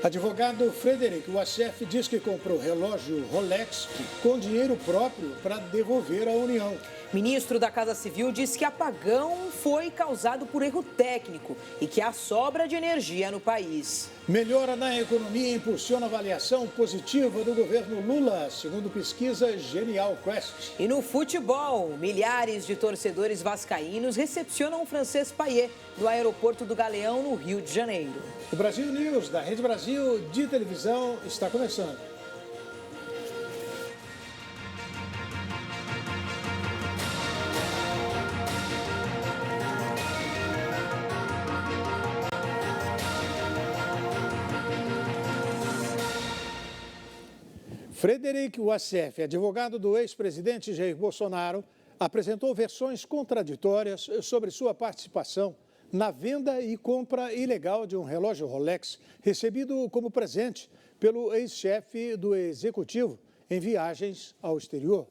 Advogado Frederic Wassef diz que comprou relógio Rolex com dinheiro próprio para devolver à União. Ministro da Casa Civil diz que apagão foi causado por erro técnico e que há sobra de energia no país. Melhora na economia impulsiona avaliação positiva do governo Lula, segundo pesquisa Genial Quest. E no futebol, milhares de torcedores vascaínos recepcionam o francês Payet no aeroporto do Galeão, no Rio de Janeiro. O Brasil News, da Rede Brasil de televisão, está começando. Frederic Wassef, advogado do ex-presidente Jair Bolsonaro, apresentou versões contraditórias sobre sua participação na venda e compra ilegal de um relógio Rolex recebido como presente pelo ex-chefe do Executivo em viagens ao exterior.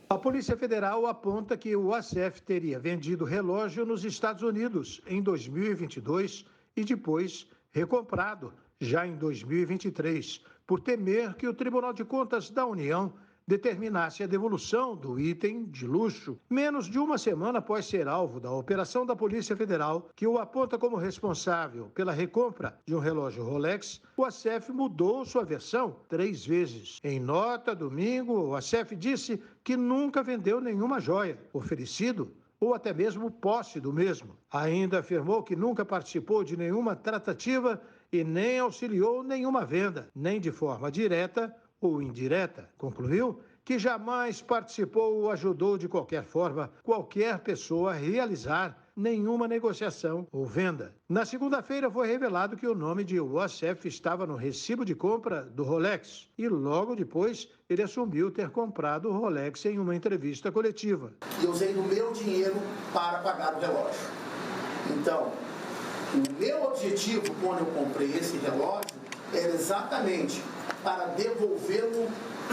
A Polícia Federal aponta que o Wassef teria vendido o relógio nos Estados Unidos em 2022 e depois recomprado já em 2023, por temer que o Tribunal de Contas da União determinasse a devolução do item de luxo, menos de uma semana após ser alvo da operação da Polícia Federal, que o aponta como responsável pela recompra de um relógio Rolex. O Wassef mudou sua versão 3 vezes. Em nota, domingo, o Wassef disse que nunca vendeu nenhuma joia, oferecido ou até mesmo posse do mesmo. Ainda afirmou que nunca participou de nenhuma tratativa e nem auxiliou nenhuma venda, nem de forma direta ou indireta. Concluiu que jamais participou ou ajudou de qualquer forma qualquer pessoa a realizar nenhuma negociação ou venda. Na segunda-feira foi revelado que o nome de Wassef estava no recibo de compra do Rolex e logo depois ele assumiu ter comprado o Rolex em uma entrevista coletiva. Eu usei do meu dinheiro para pagar o relógio. Então, o meu objetivo quando eu comprei esse relógio era exatamente para devolvê-lo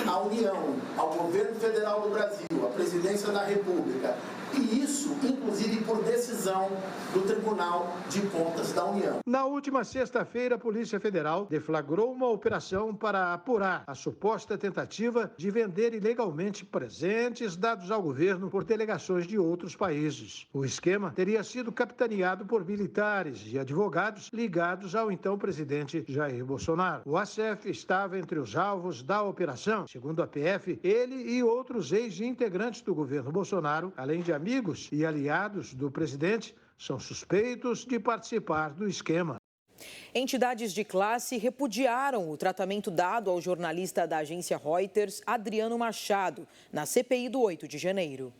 à União, ao governo federal do Brasil, à presidência da República. E isso, inclusive, por decisão do Tribunal de Contas da União. Na última sexta-feira, a Polícia Federal deflagrou uma operação para apurar a suposta tentativa de vender ilegalmente presentes dados ao governo por delegações de outros países. O esquema teria sido capitaneado por militares e advogados ligados ao então presidente Jair Bolsonaro. O Wassef estava entre os alvos da operação. Segundo a PF, ele e outros ex-integrantes do governo Bolsonaro, além de amigos e aliados do presidente, são suspeitos de participar do esquema. Entidades de classe repudiaram o tratamento dado ao jornalista da agência Reuters, Adriano Machado, na CPI do 8 de janeiro.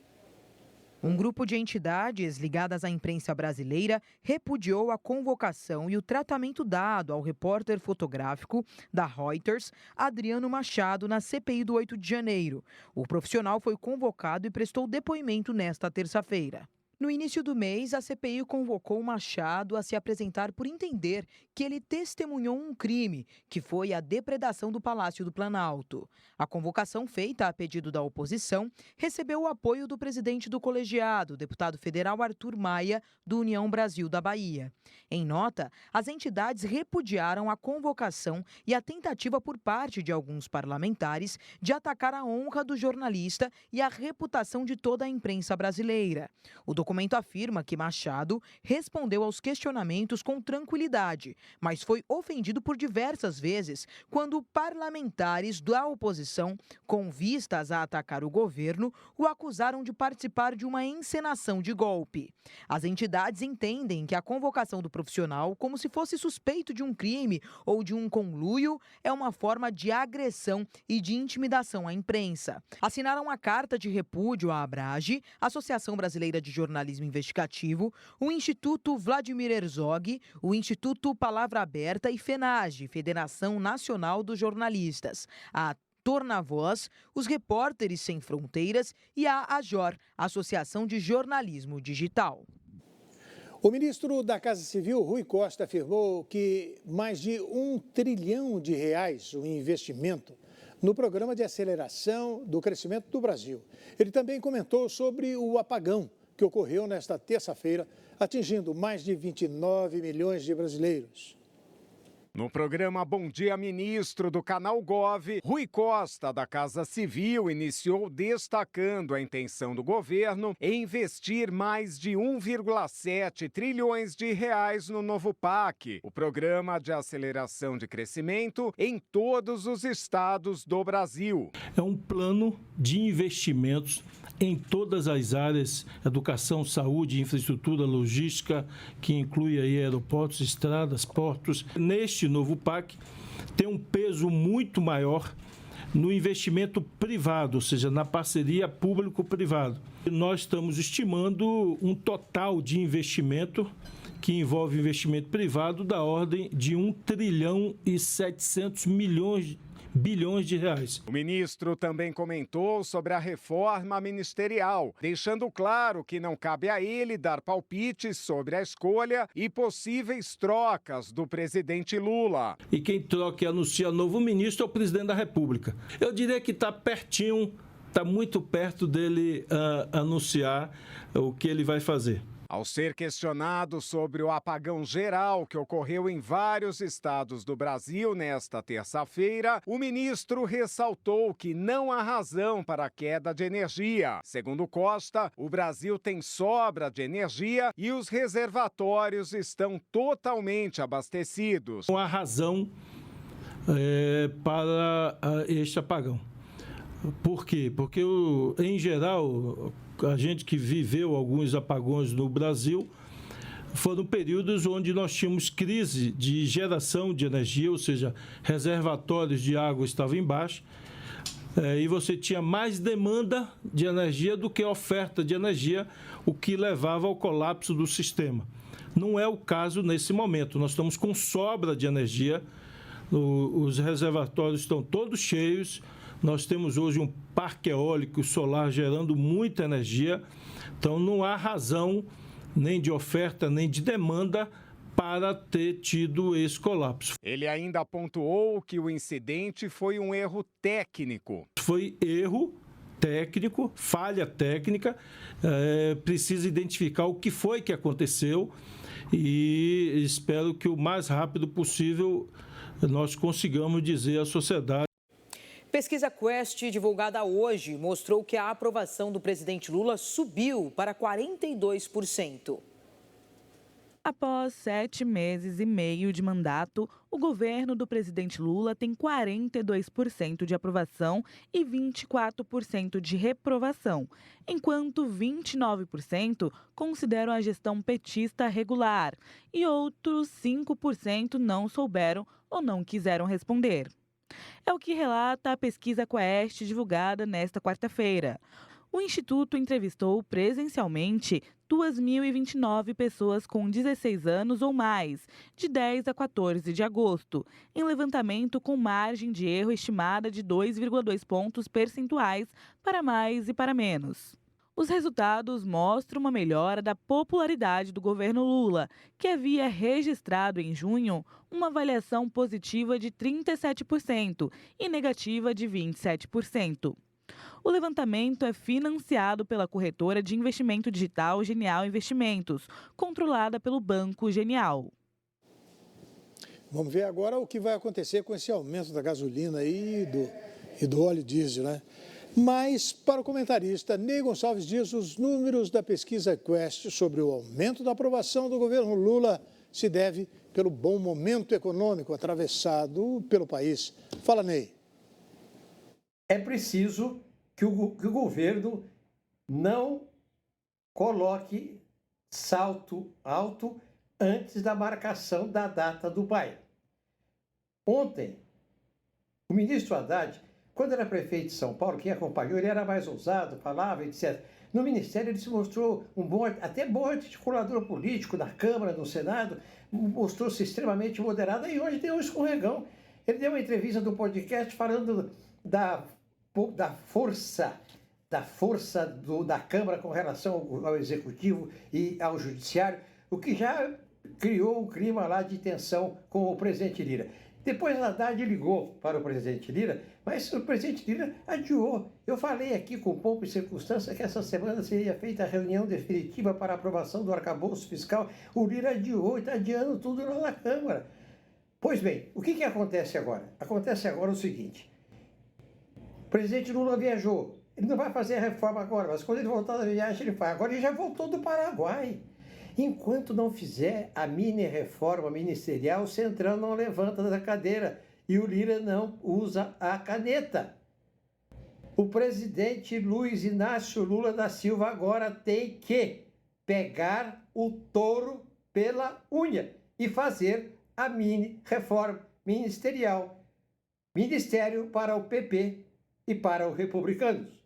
Um grupo de entidades ligadas à imprensa brasileira repudiou a convocação e o tratamento dado ao repórter fotográfico da Reuters, Adriano Machado, na CPI do 8 de janeiro. O profissional foi convocado e prestou depoimento nesta terça-feira. No início do mês, a CPI convocou Machado a se apresentar por entender que ele testemunhou um crime, que foi a depredação do Palácio do Planalto. A convocação, feita a pedido da oposição, recebeu o apoio do presidente do colegiado, deputado federal Arthur Maia, do União Brasil da Bahia. Em nota, as entidades repudiaram a convocação e a tentativa por parte de alguns parlamentares de atacar a honra do jornalista e a reputação de toda a imprensa brasileira. O documento afirma que Machado respondeu aos questionamentos com tranquilidade, mas foi ofendido por diversas vezes quando parlamentares da oposição, com vistas a atacar o governo, o acusaram de participar de uma encenação de golpe. As entidades entendem que a convocação do profissional, como se fosse suspeito de um crime ou de um conluio, é uma forma de agressão e de intimidação à imprensa. Assinaram a carta de repúdio à Abrage, Associação Brasileira de Jornalismo Investigativo, o Instituto Vladimir Herzog, o Instituto Palavra Aberta e FENAGE, Federação Nacional dos Jornalistas, a Torna-Voz, os Repórteres Sem Fronteiras e a AJOR, Associação de Jornalismo Digital. O ministro da Casa Civil, Rui Costa, afirmou que mais de R$1 trilhão o investimento no programa de aceleração do crescimento do Brasil. Ele também comentou sobre o apagão que ocorreu nesta terça-feira, atingindo mais de 29 milhões de brasileiros. No programa Bom Dia Ministro do Canal Gov, Rui Costa, da Casa Civil, iniciou destacando a intenção do governo em investir mais de 1,7 trilhões de reais no novo PAC, o Programa de Aceleração de Crescimento em todos os estados do Brasil. É um plano de investimentos em todas as áreas, educação, saúde, infraestrutura, logística, que inclui aí aeroportos, estradas, portos. Neste novo PAC tem um peso muito maior no investimento privado, ou seja, na parceria público-privado. Nós estamos estimando um total de investimento que envolve investimento privado da ordem de 1 trilhão e 700 bilhões de reais. O ministro também comentou sobre a reforma ministerial, deixando claro que não cabe a ele dar palpites sobre a escolha e possíveis trocas do presidente Lula. E quem troca e anuncia novo ministro é o presidente da República. Eu diria que está pertinho, está muito perto dele anunciar o que ele vai fazer. Ao ser questionado sobre o apagão geral que ocorreu em vários estados do Brasil nesta terça-feira, o ministro ressaltou que não há razão para a queda de energia. Segundo Costa, o Brasil tem sobra de energia e os reservatórios estão totalmente abastecidos. Não há razão para este apagão. Por quê? Porque, em geral, a gente que viveu alguns apagões no Brasil, foram períodos onde nós tínhamos crise de geração de energia, ou seja, reservatórios de água estavam embaixo, e você tinha mais demanda de energia do que oferta de energia, o que levava ao colapso do sistema. Não é o caso nesse momento, nós estamos com sobra de energia, os reservatórios estão todos cheios. Nós temos hoje um parque eólico solar gerando muita energia, então não há razão nem de oferta nem de demanda para ter tido esse colapso. Ele ainda pontuou que o incidente foi um erro técnico. Foi erro técnico, falha técnica, precisa identificar o que foi que aconteceu e espero que o mais rápido possível nós consigamos dizer à sociedade. Pesquisa Quest, divulgada hoje, mostrou que a aprovação do presidente Lula subiu para 42%. Após 7 meses e meio de mandato, o governo do presidente Lula tem 42% de aprovação e 24% de reprovação, enquanto 29% consideram a gestão petista regular e outros 5% não souberam ou não quiseram responder. É o que relata a pesquisa Quest divulgada nesta quarta-feira. O Instituto entrevistou presencialmente 2.029 pessoas com 16 anos ou mais, de 10 a 14 de agosto, em levantamento com margem de erro estimada de 2,2 pontos percentuais para mais e para menos. Os resultados mostram uma melhora da popularidade do governo Lula, que havia registrado em junho uma avaliação positiva de 37% e negativa de 27%. O levantamento é financiado pela corretora de investimento digital Genial Investimentos, controlada pelo Banco Genial. Vamos ver agora o que vai acontecer com esse aumento da gasolina e do óleo diesel, né? Mas, para o comentarista Ney Gonçalves Dias, os números da pesquisa Quest sobre o aumento da aprovação do governo Lula se deve pelo bom momento econômico atravessado pelo país. Fala, Ney. É preciso que o governo não coloque salto alto antes da marcação da data do Pai. Ontem, o ministro Haddad, quando era prefeito de São Paulo, quem acompanhou, ele era mais ousado, falava, etc. No Ministério ele se mostrou até bom articulador político na Câmara, no Senado, mostrou-se extremamente moderado e hoje deu um escorregão. Ele deu uma entrevista do podcast falando da força da Câmara com relação ao Executivo e ao Judiciário, o que já criou um clima lá de tensão com o presidente Lira. Depois Haddad ligou para o presidente Lira, mas o presidente Lira adiou. Eu falei aqui com pompa e circunstância que essa semana seria feita a reunião definitiva para a aprovação do arcabouço fiscal. O Lira adiou e está adiando tudo lá na Câmara. Pois bem, o que acontece agora? Acontece agora o seguinte: o presidente Lula viajou. Ele não vai fazer a reforma agora, mas quando ele voltar da viagem, ele faz. Agora ele já voltou do Paraguai. Enquanto não fizer a mini-reforma ministerial, o Centrão não levanta da cadeira e o Lira não usa a caneta. O presidente Luiz Inácio Lula da Silva agora tem que pegar o touro pela unha e fazer a mini-reforma ministerial. Ministério para o PP e para os republicanos.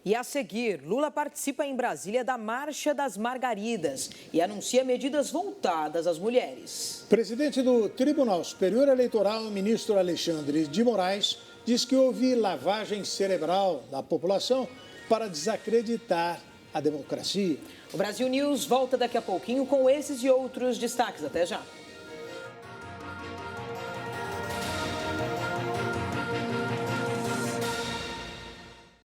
E a seguir, Lula participa em Brasília da Marcha das Margaridas e anuncia medidas voltadas às mulheres. Presidente do Tribunal Superior Eleitoral, o ministro Alexandre de Moraes, diz que houve lavagem cerebral da população para desacreditar a democracia. O Brasil News volta daqui a pouquinho com esses e outros destaques. Até já.